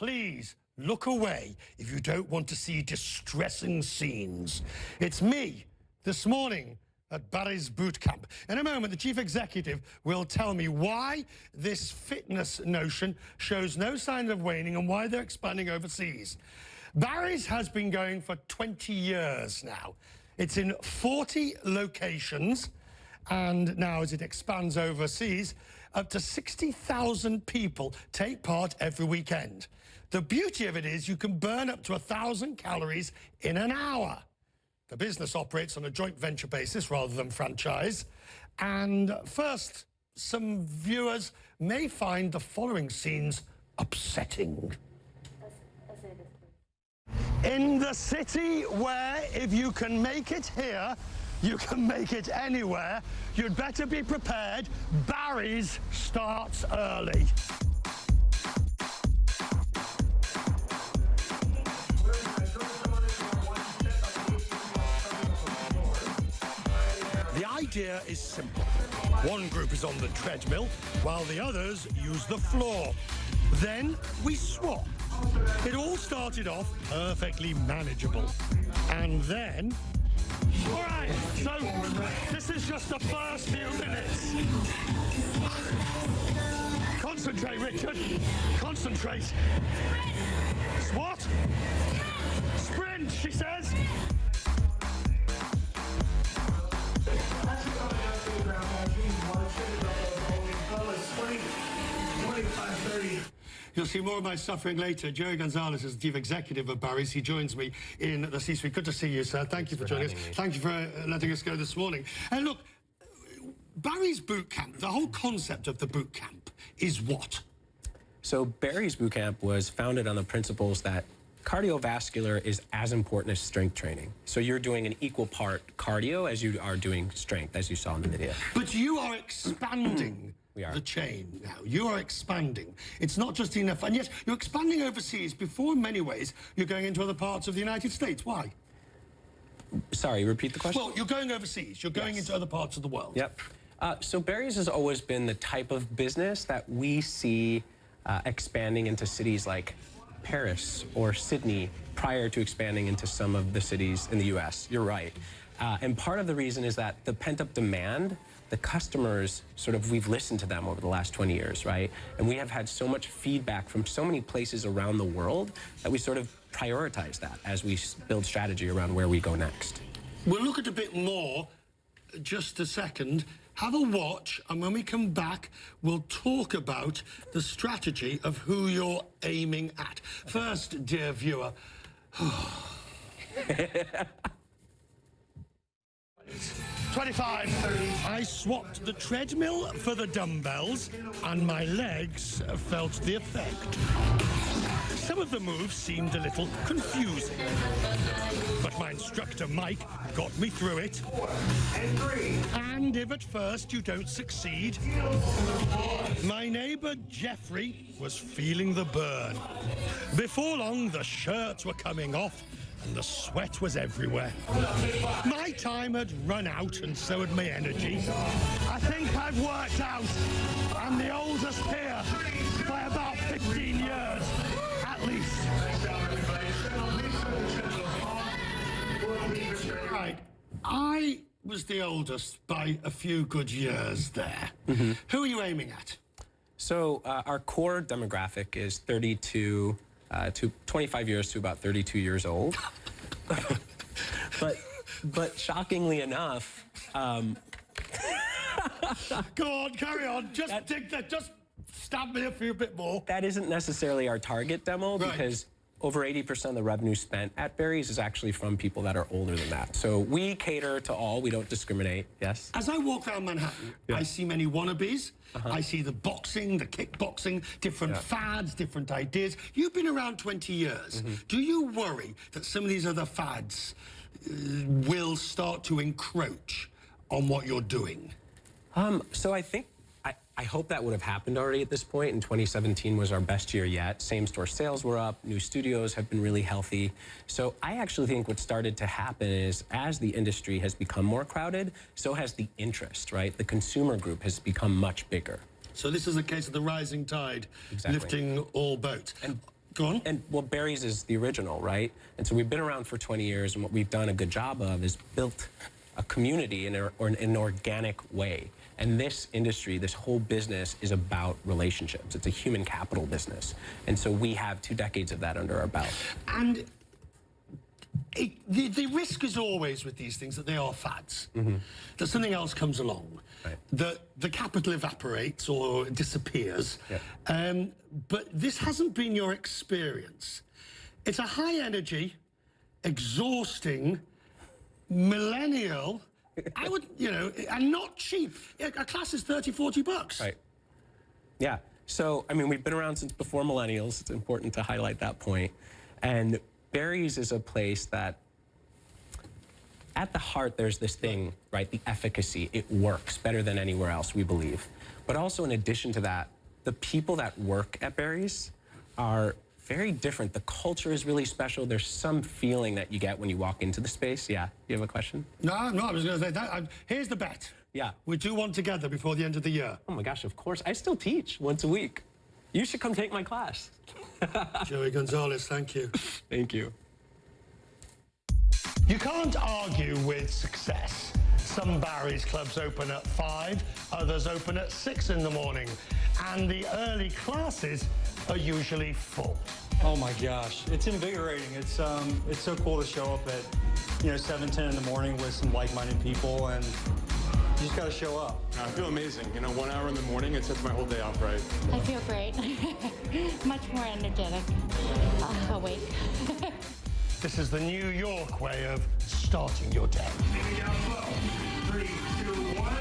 please look away if you don't want to see distressing scenes. It's me this morning at Barry's Bootcamp. In a moment, the chief executive will tell me why this fitness notion shows no sign of waning and why they're expanding overseas. Barry's has been going for 20 years now. It's in 40 locations, and now as it expands overseas, up to 60,000 people take part every weekend. The beauty of it is you can burn up to 1,000 calories in an hour. The business operates on a joint venture basis rather than franchise. And first, some viewers may find the following scenes upsetting. In the city where if you can make it here, you can make it anywhere, you'd better be prepared. Barry's starts early. The idea is simple. One group is on the treadmill, while the others use the floor. Then we swap. It all started off perfectly manageable. And then... All right, so this is just the first few minutes. Concentrate, Richard. Concentrate. What? Sprint, she says. You'll see more of my suffering later. Jerry Gonzalez is the chief executive of Barry's. He joins me in the C-suite. Good to see you, sir. Thank you for joining us. Thank you for letting us go this morning. And look, Barry's Bootcamp, the whole concept of the Bootcamp is what? So Barry's Bootcamp was founded on the principles that cardiovascular is as important as strength training. So you're doing an equal part cardio as you are doing strength, as you saw in the video. But you are expanding the chain now. You are expanding. It's not just enough. And yet you're expanding overseas before, in many ways, you're going into other parts of the United States. Why? Sorry, repeat the question? Well, you're going overseas. You're going into other parts of the world. Yep. So Barry's has always been the type of business that we see expanding into cities like Paris or Sydney prior to expanding into some of the cities in the U.S. You're right. And part of the reason is that the pent-up demand, the customers, we've listened to them over the last 20 years, right? And we have had so much feedback from so many places around the world that we prioritize that as we build strategy around where we go next. We'll look at a bit more, just a second. Have a watch, and when we come back, we'll talk about the strategy of who you're aiming at. First, dear viewer, 25. I swapped the treadmill for the dumbbells, and my legs felt the effect. Some of the moves seemed a little confusing, but my instructor, Mike, got me through it. And if at first you don't succeed, my neighbor, Jeffrey, was feeling the burn. Before long, the shirts were coming off, and the sweat was everywhere. My time had run out, and so had my energy. I think I've worked out I'm the oldest here by about 15 years, at least. Right, I was the oldest by a few good years there. Who are you aiming at? So our core demographic is 32 to 25 years to about 32 years old. but shockingly enough, Go on, carry on. Just stab me a few bit more. That isn't necessarily our target demo, because over 80% of the revenue spent at Barry's is actually from people that are older than that. So we cater to all. We don't discriminate. Yes. As I walk around Manhattan, I see many wannabes. I see the boxing, the kickboxing, different fads, different ideas. You've been around 20 years. Do you worry that some of these other fads will start to encroach on what you're doing? So I hope that would have happened already at this point. In 2017 was our best year yet. Same-store sales were up. New studios have been really healthy. So I actually think what started to happen is as the industry has become more crowded, so has the interest, right? The consumer group has become much bigger. So this is a case of the rising tide lifting all boats. And Go on. And well, Barry's is the original, right? And so we've been around for 20 years, and what we've done a good job of is built a community in an organic way. And this industry, this whole business is about relationships. It's a human capital business. And so we have 2 decades of that under our belt. And the risk is always with these things that they are fads, that something else comes along, Right. that the capital evaporates or disappears. Yeah. But this hasn't been your experience. It's a high energy, exhausting, millennial, I would, and not cheap. A class is 30, 40 bucks. Right. Yeah. So, I mean, we've been around since before millennials. It's important to highlight that point. And Barry's is a place that, at the heart, there's this thing, right? The efficacy. It works better than anywhere else, we believe. But also, in addition to that, the people that work at Barry's are very different. The culture is really special. There's some feeling that you get when you walk into the space. Yeah, you have a question? No, I was going to say that. Here's the bet. Yeah. We do one together before the end of the year. Oh my gosh, of course. I still teach once a week. You should come take my class. Joey Gonzalez, thank you. Thank you. You can't argue with success. Some Barry's clubs open at 5, others open at 6 in the morning, and the early classes are usually full. Oh my gosh, it's invigorating. It's so cool to show up at 7, 10 in the morning with some like-minded people, and you just got to show up. I feel amazing. 1 hour in the morning, it sets my whole day off right. I feel great. Much more energetic. Awake. This is the New York way of starting your day. Maybe down low. 3, 2, 1.